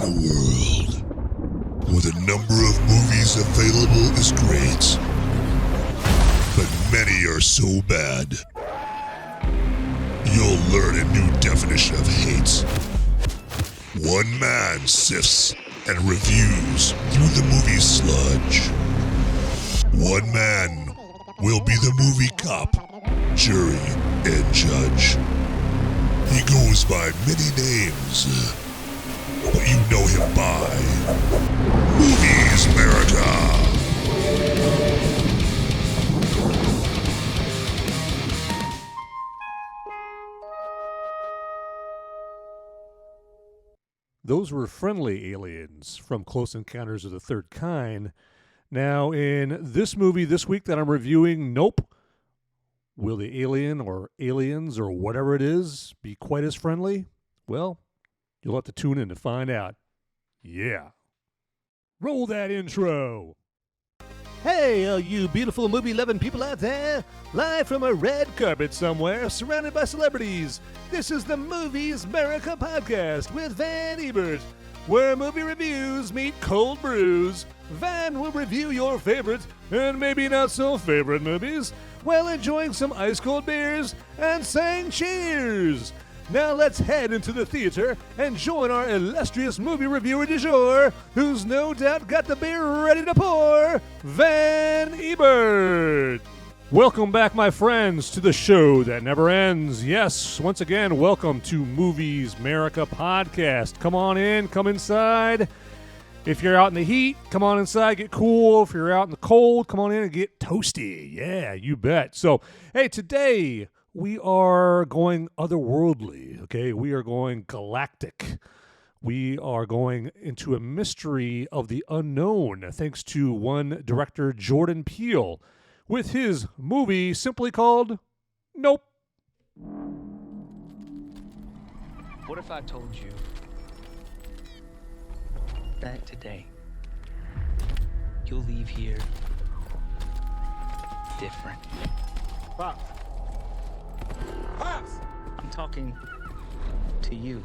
a world where the number of movies available is great, but many are so bad, you'll learn a new definition of hate. One man sifts and reviews through the movie sludge. One man will be the movie cop, jury, and judge. He goes by many names, but you know him by Movies Merica. Those were friendly aliens from Close Encounters of the Third Kind. Now, in this movie this week that I'm reviewing, nope. Will the alien or aliens or whatever it is be quite as friendly? Well, you'll have to tune in to find out. Yeah. Roll that intro. Hey, all you beautiful movie-loving people out there. Live from a red carpet somewhere, surrounded by celebrities. This is the Movies Merica podcast with Van Ebert, where movie reviews meet cold brews. Van will review your favorite and maybe not so favorite movies while enjoying some ice-cold beers and saying cheers. Now let's head into the theater and join our illustrious movie reviewer du jour, who's no doubt got the beer ready to pour, Van Ebert. Welcome back, my friends, to the show that never ends. Yes, once again, welcome to Movies Merica podcast. Come on in, come inside. If you're out in the heat, come on inside, get cool. If you're out in the cold, come on in and get toasty. Yeah, you bet. So, hey, today we are going otherworldly, okay? We are going galactic. We are going into a mystery of the unknown, thanks to one director, Jordan Peele, with his movie simply called Nope. What if I told you that today you'll leave here different? Pops! Pops! I'm talking to you.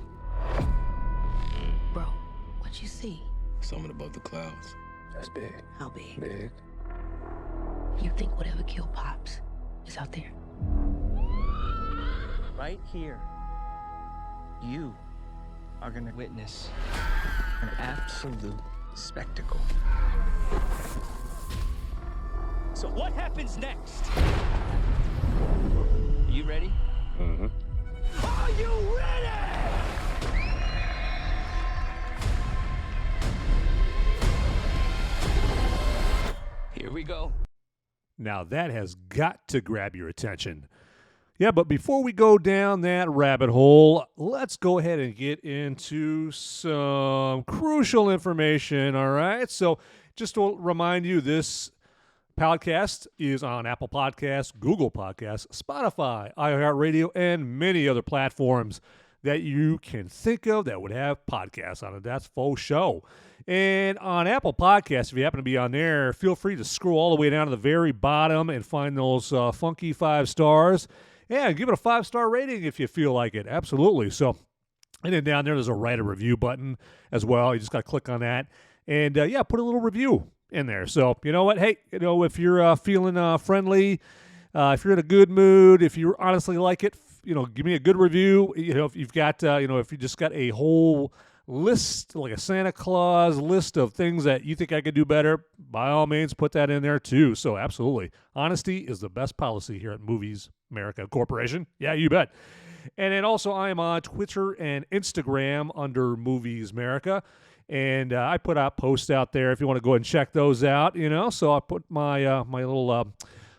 Bro, what you see? Something above the clouds. That's big. How big? Big. You think whatever killed Pops is out there? Right here, you are gonna witness an absolute spectacle. So what happens next? Are you ready? Mm-hmm. Are you ready? Here we go. Now that has got to grab your attention. Yeah, but before we go down that rabbit hole, let's go ahead and get into some crucial information, all right? So just to remind you, this podcast is on Apple Podcasts, Google Podcasts, Spotify, iHeartRadio, and many other platforms that you can think of that would have podcasts on it. That's faux show. And on Apple Podcasts, if you happen to be on there, feel free to scroll all the way down to the very bottom and find those funky 5 stars. Yeah, give it a 5-star rating if you feel like it. Absolutely. So, and then down there, there's a write a review button as well. You just got to click on that. And, yeah, put a little review in there. So, you know what? Hey, you know, if you're feeling friendly, if you're in a good mood, if you honestly like it, you know, give me a good review. You know, if you've got, you know, if you just got a whole list, like a Santa Claus list of things that you think I could do better, by all means, put that in there too. So absolutely. Honesty is the best policy here at Movies Merica Corporation. Yeah, you bet. And then also I am on Twitter and Instagram under Movies Merica. And I put out posts out there if you want to go ahead and check those out, you know. So I put my my little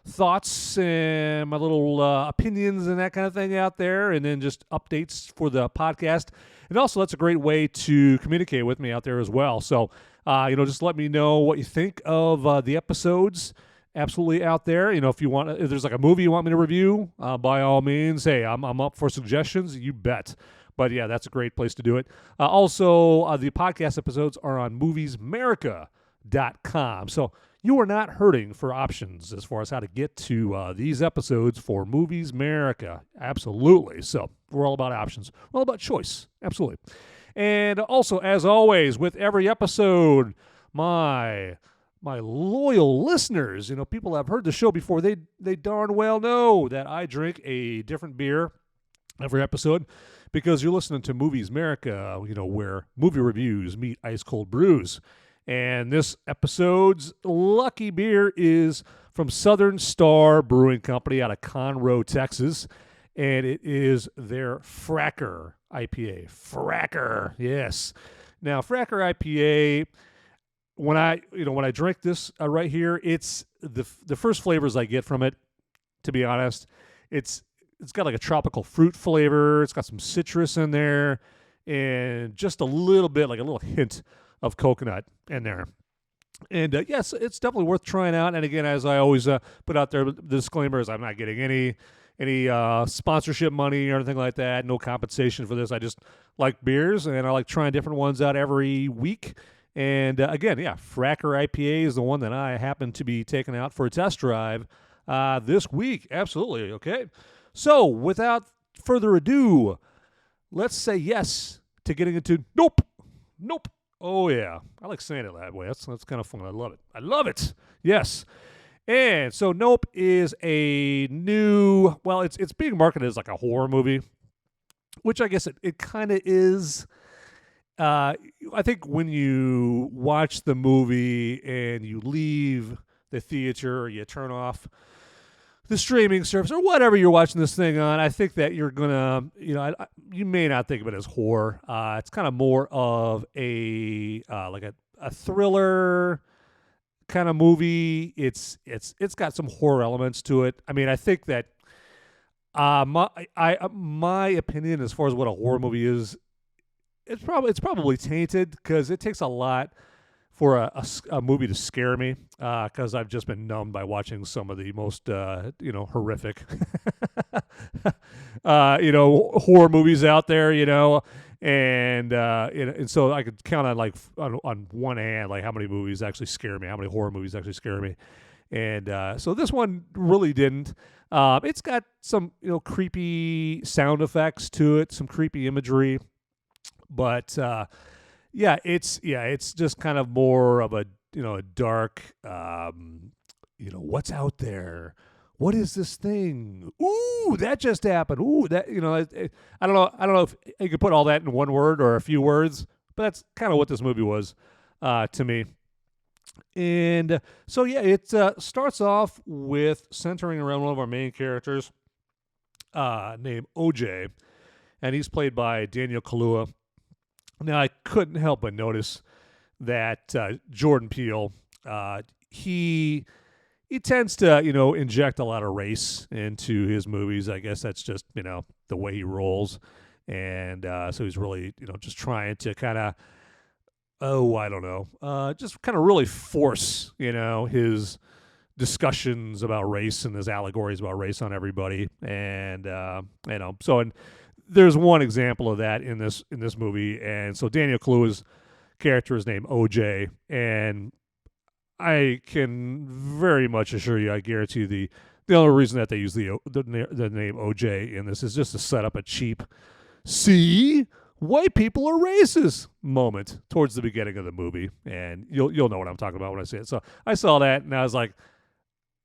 thoughts and my little opinions and that kind of thing out there, and then just updates for the podcast. And also, that's a great way to communicate with me out there as well. So, you know, just let me know what you think of the episodes. Absolutely out there. You know, if there's like a movie you want me to review, by all means, hey, I'm up for suggestions. You bet. But yeah, that's a great place to do it. Also, the podcast episodes are on moviesmerica.com. So you are not hurting for options as far as how to get to these episodes for Movies Merica. Absolutely. So we're all about options. We're all about choice. Absolutely. And also, as always, with every episode, my loyal listeners, people that have heard the show before, they darn well know that I drink a different beer every episode because you're listening to Movies Merica, where movie reviews meet ice cold brews. And this episode's lucky beer is from Southern Star Brewing Company out of Conroe, Texas. And it is their Fracker IPA. Fracker, yes. Now, Fracker IPA, when I drink this right here, it's the first flavors I get from it, to be honest, it's got like a tropical fruit flavor. It's got some citrus in there and just a little bit, like a little hint of coconut in there. And yes, it's definitely worth trying out. And again, as I always put out there, the disclaimer is I'm not getting any sponsorship money or anything like that. No compensation for this. I just like beers, and I like trying different ones out every week. And again, yeah, Fracker IPA is the one that I happen to be taking out for a test drive this week. Absolutely. Okay. So without further ado, let's say yes to getting into Nope. Oh, yeah. I like saying it that way. That's kind of fun. I love it. I love it. Yes. And so Nope is a new, well, it's being marketed as like a horror movie, which I guess it kind of is. I think when you watch the movie and you leave the theater or you turn off the streaming service or whatever you're watching this thing on, I think that you're gonna, you may not think of it as horror. It's kind of more of a like a thriller kind of movie. It's got some horror elements to it. I mean, I think that my opinion as far as what a horror movie is, it's probably tainted because it takes a lot for a movie to scare me, because I've just been numbed by watching some of the most horrific horror movies out there, and so I could count on like on one hand like how many movies actually scare me, how many horror movies actually scare me, and so this one really didn't. It's got some creepy sound effects to it, some creepy imagery, but it's just kind of more of a dark, what's out there? What is this thing? Ooh, that just happened. Ooh, that I don't know if you could put all that in one word or a few words, but that's kind of what this movie was to me. And so it starts off with centering around one of our main characters named OJ, and he's played by Daniel Kaluuya. Now, I couldn't help but notice that Jordan Peele, he tends to, inject a lot of race into his movies. I guess that's just, the way he rolls. And so he's really, just trying to kind of, just kind of really force, his discussions about race and his allegories about race on everybody. And, and there's one example of that in this movie, and so Daniel Kaluuya's character is named OJ, and I can very much assure you, I guarantee you, the only reason that they use the name OJ in this is just to set up a cheap "see, white people are racist" moment towards the beginning of the movie, and you'll know what I'm talking about when I say it. So I saw that, and I was like,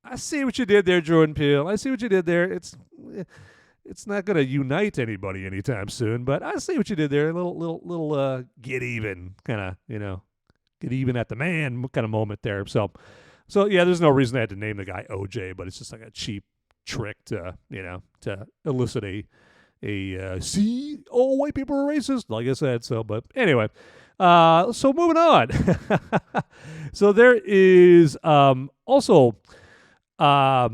I see what you did there, Jordan Peele. I see what you did there. It's not going to unite anybody anytime soon, but I see what you did there. A little get even kind of, get even at the man kind of moment there. So yeah, there's no reason I had to name the guy OJ, but it's just like a cheap trick to elicit a see, all white people are racist, like I said. So, but anyway, so moving on. So there is also, let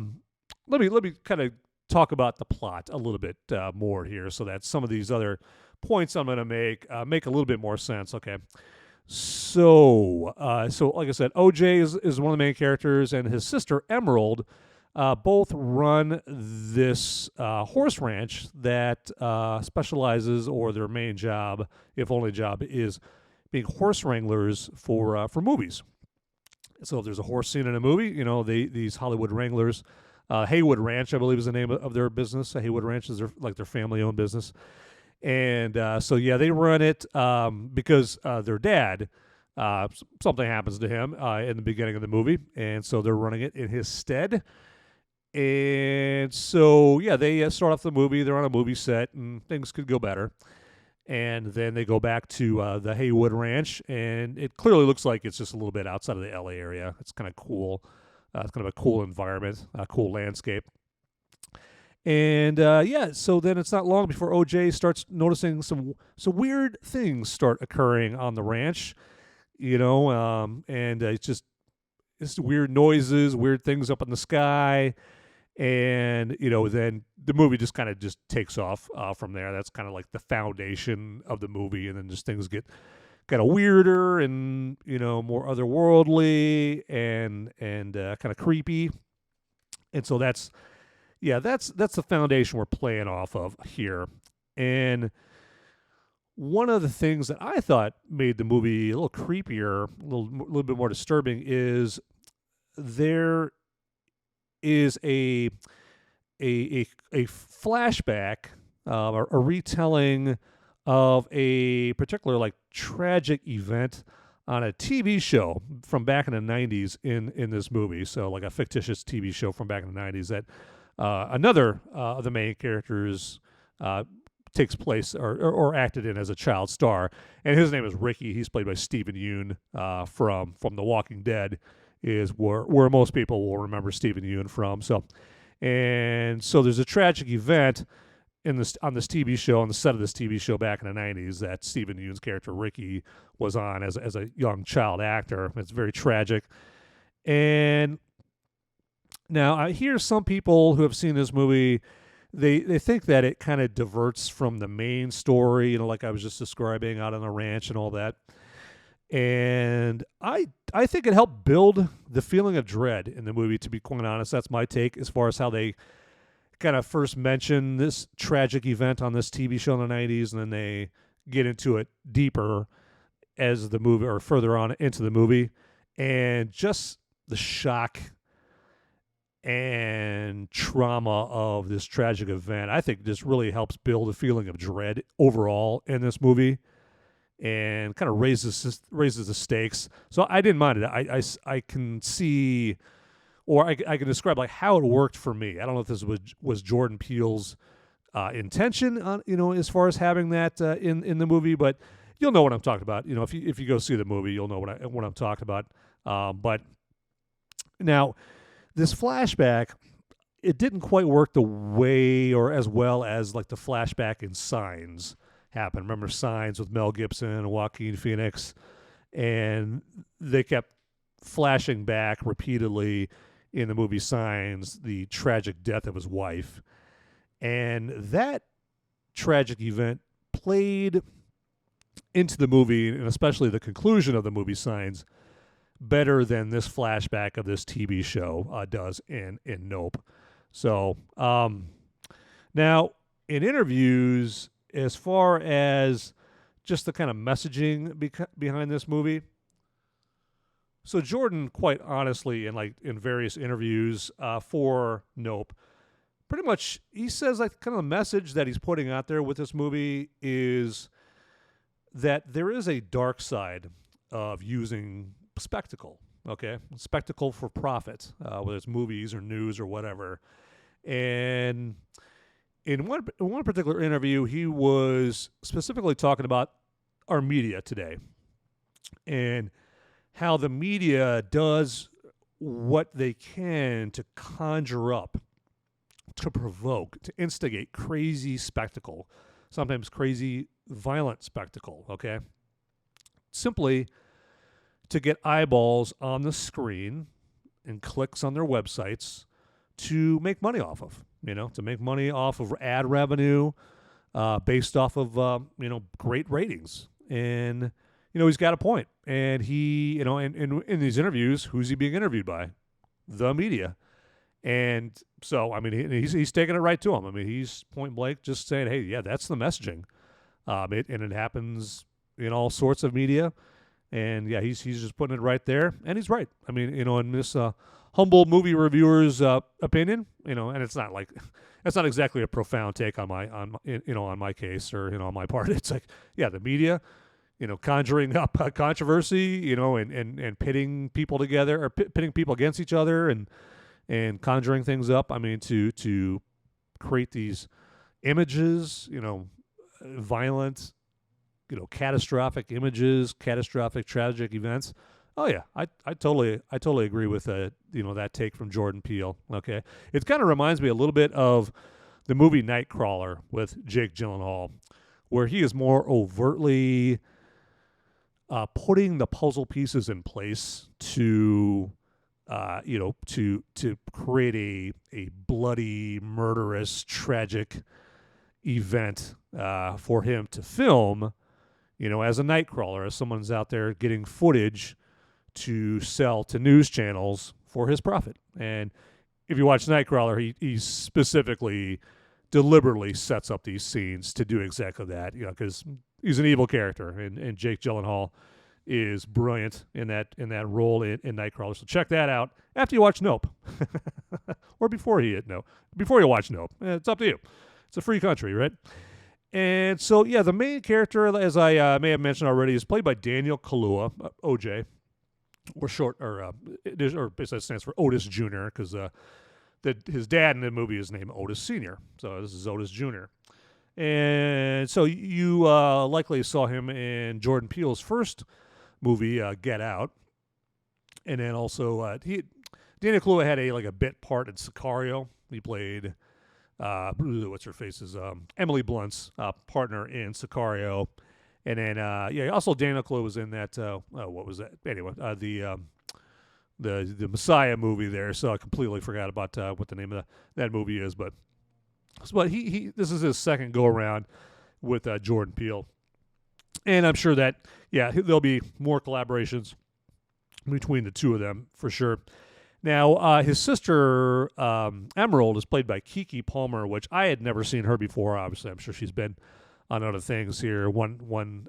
me kind of talk about the plot a little bit more here, so that some of these other points I'm going to make a little bit more sense. Okay, so like I said, OJ is one of the main characters, and his sister Emerald both run this horse ranch that specializes, or their main job, if only job, is being horse wranglers for movies. So if there's a horse scene in a movie, these Hollywood wranglers. Haywood Ranch, I believe, is the name of their business. Haywood Ranch is their family-owned business. And so, yeah, they run it because their dad, something happens to him in the beginning of the movie. And so they're running it in his stead. And so, yeah, they start off the movie. They're on a movie set, and things could go better. And then they go back to the Haywood Ranch, and it clearly looks like it's just a little bit outside of the LA area. It's kind of cool. It's kind of a cool environment, a cool landscape. And yeah, so then it's not long before OJ starts noticing some weird things start occurring on the ranch, and it's weird noises, weird things up in the sky. And, then the movie just kind of just takes off from there. That's kind of like the foundation of the movie. And then just things get kind of weirder and, more otherworldly and kind of creepy. And so that's the foundation we're playing off of here. And one of the things that I thought made the movie a little creepier, a little bit more disturbing is there is a flashback, a retelling of a particular like tragic event on a TV show from back in the 90s in this movie. So like a fictitious TV show from back in the 90s that another of the main characters takes place or acted in as a child star, and his name is Ricky. He's played by Stephen Yeun from The Walking Dead. Is where most people will remember Stephen Yeun from. So there's a tragic event on this TV show, on the set of this TV show back in the 90s, that Stephen Yeun's character Ricky was on as a young child actor. It's very tragic. And now I hear some people who have seen this movie, they think that it kind of diverts from the main story, like I was just describing out on the ranch and all that. And I think it helped build the feeling of dread in the movie, to be quite honest. That's my take as far as how they kind of first mention this tragic event on this TV show in the 90s, and then they get into it deeper as the movie, or further on into the movie. And just the shock and trauma of this tragic event, I think this really helps build a feeling of dread overall in this movie. And kind of raises the stakes. So I didn't mind it. I can see, or I can describe like how it worked for me. I don't know if this was Jordan Peele's intention on, as far as having that in the movie, but you'll know what I'm talking about. If you go see the movie, you'll know what I'm talking about. But now this flashback, it didn't quite work the way or as well as like the flashback in Signs happened. Remember Signs with Mel Gibson and Joaquin Phoenix, and they kept flashing back repeatedly in the movie Signs the tragic death of his wife, and that tragic event played into the movie, and especially the conclusion of the movie Signs, better than this flashback of this TV show does in Nope. So now in interviews, as far as just the kind of messaging behind this movie, so Jordan, quite honestly, in various interviews for Nope, pretty much he says like kind of the message that he's putting out there with this movie is that there is a dark side of using spectacle, spectacle for profit, whether it's movies or news or whatever. And in one particular interview, he was specifically talking about our media today and how the media does what they can to conjure up, to provoke, to instigate crazy spectacle, sometimes crazy violent spectacle, simply to get eyeballs on the screen and clicks on their websites to make money off of. To make money off of ad revenue based off of, great ratings. And, he's got a point. And he, in these interviews, who's he being interviewed by? The media. And so, he's taking it right to him. He's point blank just saying, hey, yeah, that's the messaging. It happens in all sorts of media. And, yeah, he's just putting it right there. And he's right. In this humble movie reviewer's opinion, and it's not like that's not exactly a profound take on my case or on my part. It's like, yeah, the media, conjuring up controversy, and pitting people together or pitting people against each other and conjuring things up. I mean, to create these images, violent, catastrophic images, catastrophic tragic events. Oh yeah, I totally agree with that take from Jordan Peele. Okay, it kind of reminds me a little bit of the movie Nightcrawler with Jake Gyllenhaal, where he is more overtly putting the puzzle pieces in place to create a bloody, murderous, tragic event for him to film. As a Nightcrawler, as someone's out there getting footage to sell to news channels for his profit. And if you watch Nightcrawler, he specifically, deliberately sets up these scenes to do exactly that, because he's an evil character, and Jake Gyllenhaal is brilliant in that role in Nightcrawler. So check that out after you watch Nope, or before you watch Nope. It's up to you. It's a free country, right? And so, yeah, the main character, as I may have mentioned already, is played by Daniel Kaluuya, OJ, or it stands for Otis Jr., because his dad in the movie is named Otis Sr., so this is Otis Jr. And so you likely saw him in Jordan Peele's first movie, Get Out, and then also Daniel Kaluuya had a bit part in Sicario. He played what's her face's Emily Blunt's partner in Sicario. And then, also Daniel Kaluuya was in that, what was that? Anyway, the Messiah movie there, so I completely forgot about what the name of that movie is. But he this is his second go-around with Jordan Peele. And I'm sure that, there'll be more collaborations between the two of them, for sure. Now, his sister, Emerald, is played by Keke Palmer, which I had never seen her before. Obviously, I'm sure she's been on other things here. One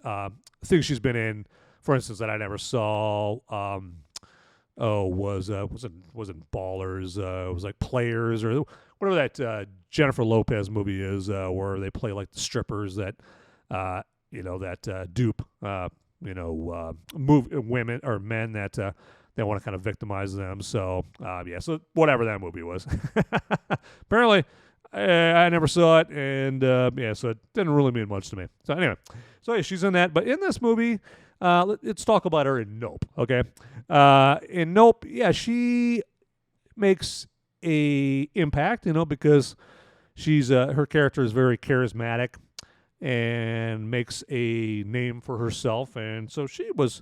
thing she's been in, for instance, that I never saw, wasn't Ballers. It was like Players, or whatever that Jennifer Lopez movie is, where they play like the strippers that dupe women or men that they want to kind of victimize them. So so whatever that movie was, apparently. I never saw it, and so it didn't really mean much to me. So anyway, she's in that. But in this movie, let's talk about her in Nope, okay? In Nope, she makes a impact, because she's her character is very charismatic and makes a name for herself, and so she was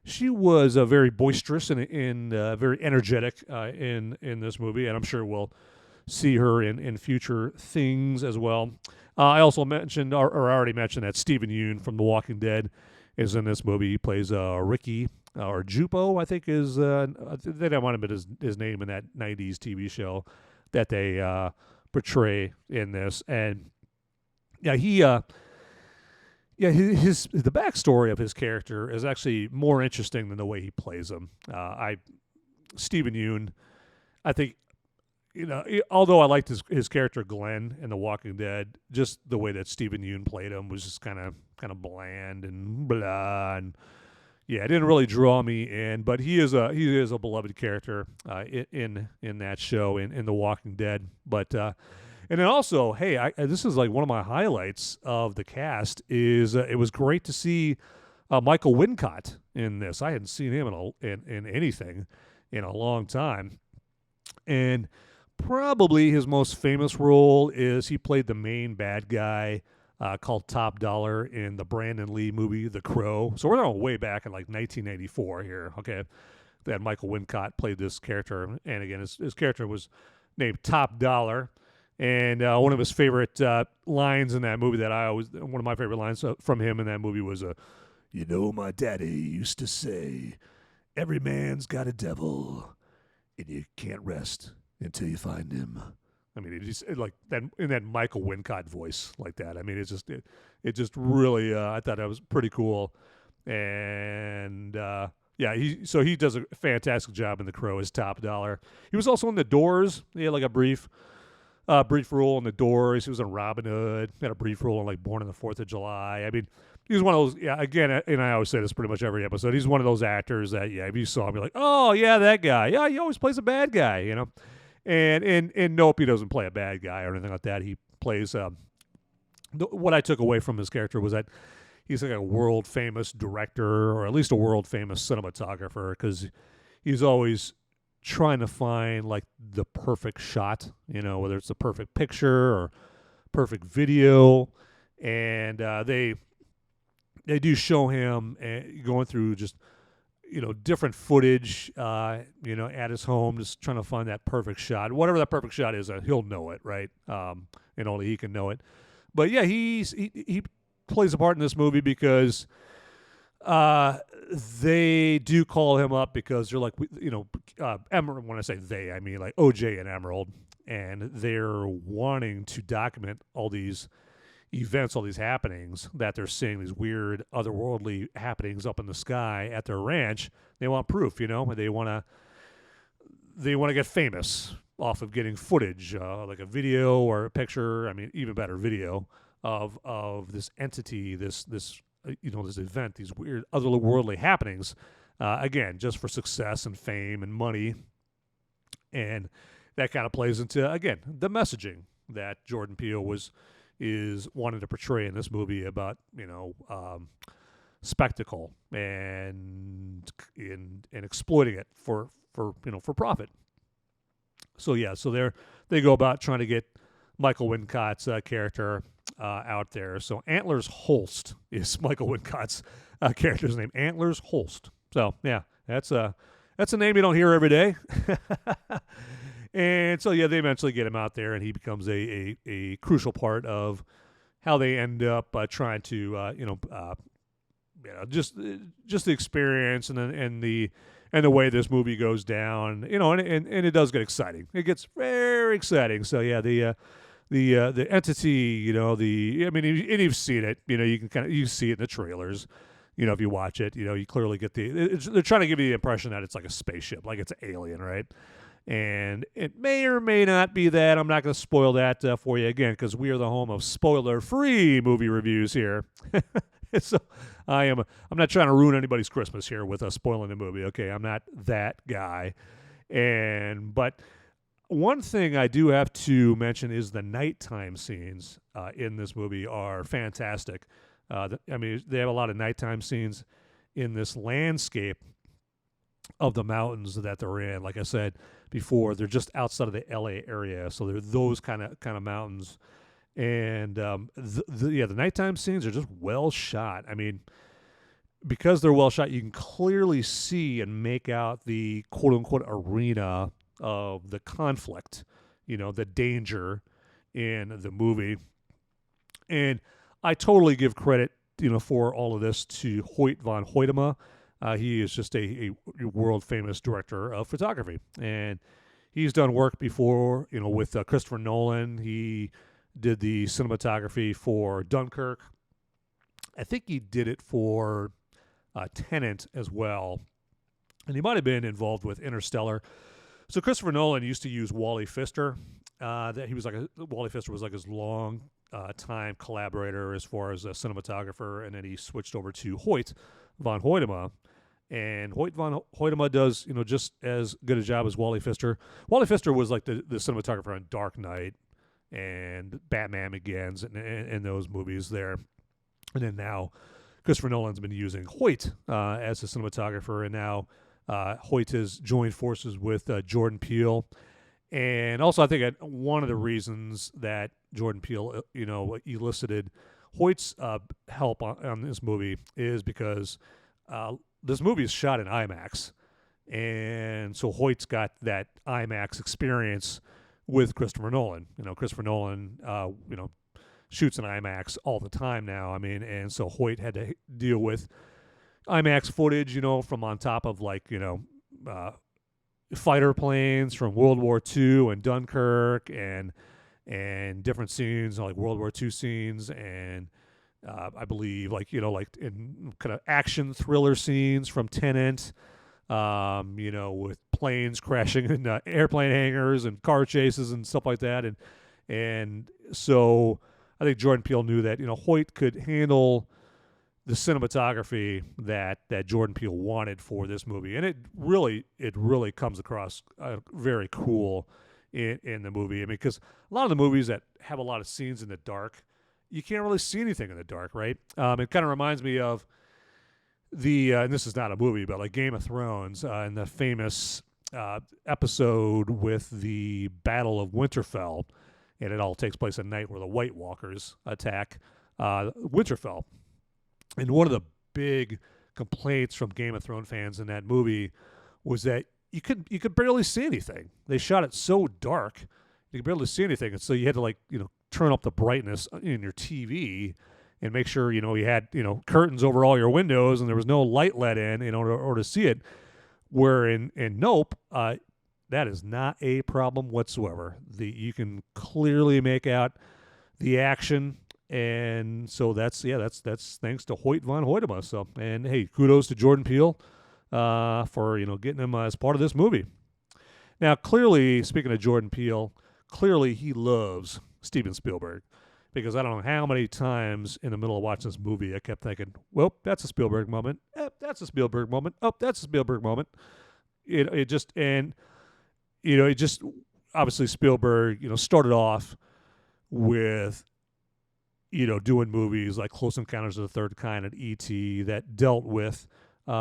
very boisterous and very energetic in this movie, and I'm sure we'll see her in future things as well. I also mentioned, or already mentioned, that Stephen Yeun from The Walking Dead is in this movie. He plays Ricky, or Jupo, I think is, that might have been his name in that 90s TV show that they portray in this. And the backstory of his character is actually more interesting than the way he plays him. Stephen Yeun, I think, although I liked his character Glenn in The Walking Dead, just the way that Stephen Yeun played him was just kind of bland and blah, and it didn't really draw me in. But he is a beloved character in that show in The Walking Dead. But and then also, this is like one of my highlights of the cast is it was great to see Michael Wincott in this. I hadn't seen him in anything in a long time, and probably his most famous role is he played the main bad guy called Top Dollar in the Brandon Lee movie The Crow. So we're going way back in like 1984 here, okay? That Michael Wincott played this character, and again, his character was named Top Dollar. And one of his favorite lines in that movie one of my favorite lines from him in that movie was, my daddy used to say, every man's got a devil, and you can't rest until you find him. I mean, it's like that in that Michael Wincott voice like that. I mean, it just really, I thought that was pretty cool. And Yeah, he does a fantastic job in The Crow as Top Dollar. He was also in The Doors. He had like a brief role in The Doors. He was in Robin Hood. He had a brief role in like Born on the 4th of July. I mean, he's one of those. Yeah, again, and I always say this pretty much every episode. He's one of those actors that if you saw him, you're like, oh yeah, that guy. Yeah, he always plays a bad guy, you know. And nope, he doesn't play a bad guy or anything like that. He plays. What I took away from his character was that he's like a world famous director, or at least a world famous cinematographer, because he's always trying to find like the perfect shot, you know, whether it's the perfect picture or perfect video. And they do show him going through just, you know, different footage, you know, at his home, just trying to find that perfect shot. Whatever that perfect shot is, he'll know it, right? And only he can know it. But yeah, he plays a part in this movie because they do call him up because they're like, you know, Emerald. When I say they, I mean like OJ and Emerald, and they're wanting to document all these events, all these happenings that they're seeing, these weird otherworldly happenings up in the sky at their ranch. They want proof, you know, and they want to get famous off of getting footage, like a video or a picture. I mean, even better, video of this entity, this you know, this event, these weird otherworldly happenings, again, just for success and fame and money. And that kind of plays into, again, the messaging that Jordan Peele is wanting to portray in this movie about, you know, spectacle and exploiting it for you know, for profit. So yeah, so they go about trying to get Michael Wincott's character out there. So Antlers Holst is Michael Wincott's character's name. Antlers Holst. So yeah, that's a name you don't hear every day. And so yeah, they eventually get him out there, and he becomes a crucial part of how they end up trying to you know, just the experience and the way this movie goes down, you know, and it does get exciting. It gets very exciting. So yeah, the entity, you know, I mean, and you've seen it, you know, you see it in the trailers, you know, if you watch it, you know, you clearly get they're trying to give you the impression that it's like a spaceship, like it's an alien, right? And it may or may not be that. I'm not going to spoil that for you again, because we are the home of spoiler-free movie reviews here. So I'm not trying to ruin anybody's Christmas here with spoiling the movie. Okay, I'm not that guy. But one thing I do have to mention is the nighttime scenes in this movie are fantastic. I mean, they have a lot of nighttime scenes in this landscape of the mountains that they're in. Like I said before, they're just outside of the LA area, so they're those kind of mountains. And the nighttime scenes are just well shot. I mean, because they're well shot, you can clearly see and make out the quote unquote arena of the conflict, you know, the danger in the movie. And I totally give credit, you know, for all of this to Hoyt van Hoytema. He is just a world famous director of photography, and he's done work before, you know, with Christopher Nolan. He did the cinematography for Dunkirk. I think he did it for Tenet as well, and he might have been involved with Interstellar. So Christopher Nolan used to use Wally Pfister. Wally Pfister was like his long time collaborator as far as a cinematographer, and then he switched over to Hoyt van Hoytema. And Hoyt van Hoytema does, you know, just as good a job as Wally Pfister. Wally Pfister was like the cinematographer on Dark Knight and Batman Begins and those movies there. And then now Christopher Nolan's been using Hoyt as a cinematographer, and now Hoyt has joined forces with Jordan Peele. And also I think one of the reasons that Jordan Peele, you know, elicited Hoyt's help on this movie is because this movie is shot in IMAX, and so Hoyt's got that IMAX experience with Christopher Nolan. You know, Christopher Nolan, you know, shoots in IMAX all the time now. I mean, and so Hoyt had to deal with IMAX footage, you know, from on top of like, you know, fighter planes from World War II and Dunkirk and different scenes like World War II scenes and I believe, like in kind of action thriller scenes from Tenet, with planes crashing in airplane hangars and car chases and stuff like that, and so I think Jordan Peele knew that Hoyt could handle the cinematography that Jordan Peele wanted for this movie, and it really comes across very cool in the movie. I mean, because a lot of the movies that have a lot of scenes in the dark, you can't really see anything in the dark, right? It kind of reminds me of and this is not a movie, but like Game of Thrones and the famous episode with the Battle of Winterfell, and it all takes place at night where the White Walkers attack Winterfell. And one of the big complaints from Game of Thrones fans in that movie was that you could barely see anything. They shot it so dark you could barely see anything, and so you had to turn up the brightness in your TV and make sure you had curtains over all your windows and there was no light let in order to see it. Where in Nope, that is not a problem whatsoever. You can clearly make out the action. And so that's thanks to Hoyt von Hoytema. So, and hey, kudos to Jordan Peele for getting him as part of this movie. Now, clearly, speaking of Jordan Peele, clearly he loves Steven Spielberg, because I don't know how many times in the middle of watching this movie I kept thinking, well, that's a Spielberg moment. That's a Spielberg moment. Oh, that's a Spielberg moment. It just obviously Spielberg started off with doing movies like Close Encounters of the Third Kind and E.T. that dealt with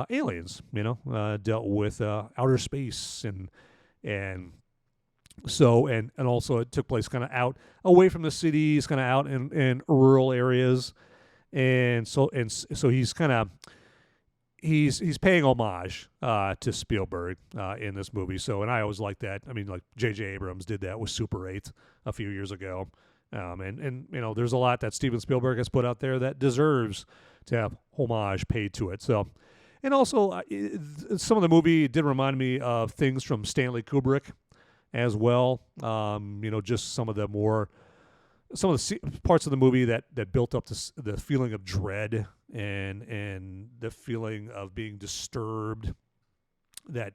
aliens, dealt with outer space and also it took place kind of out away from the cities, kind of out in rural areas, and so he's kind of he's paying homage to Spielberg in this movie. So, and I always like that. I mean, like J.J. Abrams did that with Super 8 a few years ago. And there's a lot that Steven Spielberg has put out there that deserves to have homage paid to it. So, and also some of the movie did remind me of things from Stanley Kubrick as well. Just some of the parts of the movie that built up the feeling of dread and the feeling of being disturbed, that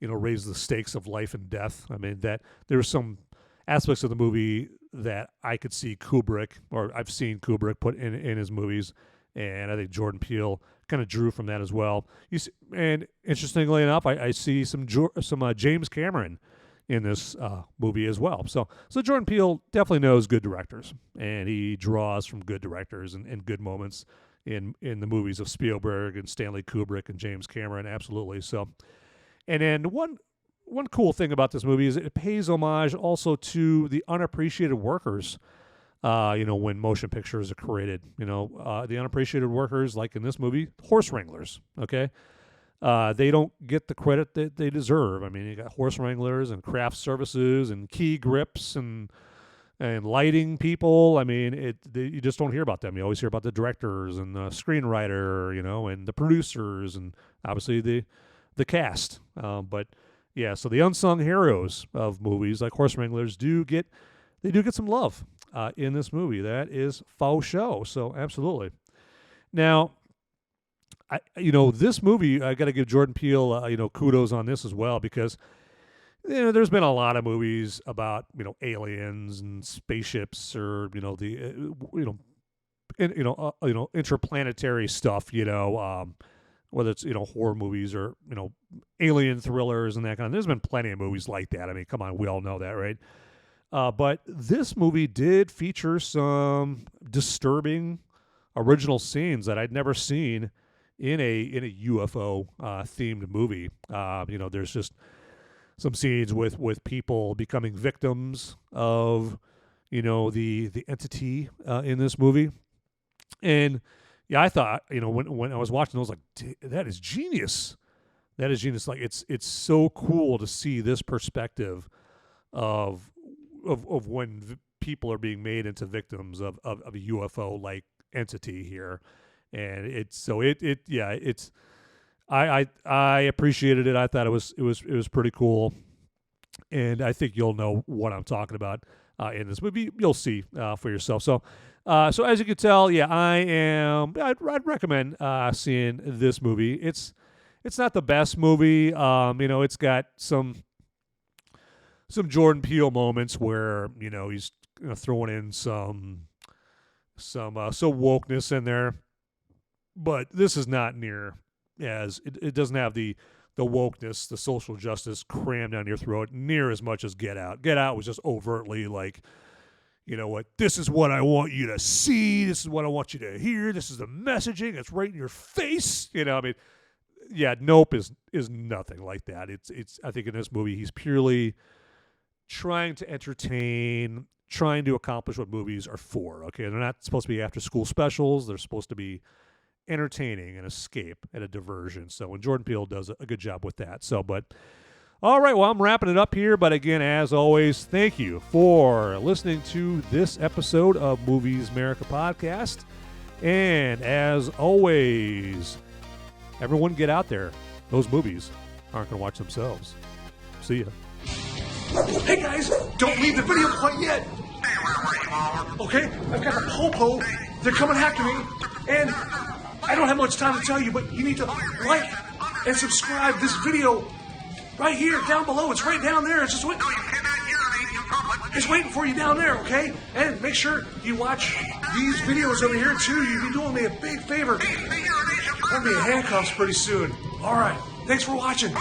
raised the stakes of life and death. I mean, that there's some aspects of the movie that I could see Kubrick, or I've seen Kubrick put in his movies, and I think Jordan Peele kind of drew from that as well. And interestingly enough, I see some James Cameron in this movie as well. So Jordan Peele definitely knows good directors, and he draws from good directors and good moments in the movies of Spielberg and Stanley Kubrick and James Cameron, absolutely. So, and then one cool thing about this movie is it pays homage also to the unappreciated workers, when motion pictures are created. The unappreciated workers, like in this movie, horse wranglers, okay? They don't get the credit that they deserve. I mean, you got horse wranglers and craft services and key grips and lighting people. I mean, you just don't hear about them. You always hear about the directors and the screenwriter, and the producers and obviously the cast. But yeah, so the unsung heroes of movies like horse wranglers do get some love in this movie. That is faux show. So absolutely. Now, this movie, I got to give Jordan Peele, kudos on this as well, because there's been a lot of movies about aliens and spaceships, or interplanetary stuff. Whether it's horror movies or alien thrillers and that kind of. There's been plenty of movies like that. I mean, come on, we all know that, right? But this movie did feature some disturbing original scenes that I'd never seen in a UFO themed movie. There's just some scenes with people becoming victims of the entity in this movie. And yeah, I thought, when I was watching, I was like, that is genius. That is genius. Like, it's so cool to see this perspective of when people are being made into victims of a UFO like entity here. And I appreciated it. I thought it was pretty cool. And I think you'll know what I'm talking about in this movie. You'll see for yourself. So So as you can tell, yeah, I'd recommend seeing this movie. It's not the best movie. It's got some Jordan Peele moments where he's throwing in some wokeness in there, but this is not near as it doesn't have the wokeness, the social justice crammed down your throat near as much as Get Out. Get Out was just overtly like, this is what I want you to see, this is what I want you to hear, this is the messaging, it's right in your face. Nope is nothing like that. It's I think in this movie he's purely trying to entertain, trying to accomplish what movies are for. Okay, they're not supposed to be after school specials. They're supposed to be entertaining, an escape, and a diversion. So, and Jordan Peele does a good job with that. So, but all right, well, I'm wrapping it up here. But again, as always, thank you for listening to this episode of Movies Merica Podcast. And as always, everyone get out there. Those movies aren't going to watch themselves. See ya. Hey guys, don't leave the video quite yet. Okay, I've got the popo. They're coming after me, and I don't have much time to tell you, but you need to like and subscribe this video right here down below. It's right down there. It's just waiting. It's waiting for you down there, okay? And make sure you watch these videos over here too. You'll be doing me a big favor. I'll be in handcuffs pretty soon. All right. Thanks for watching.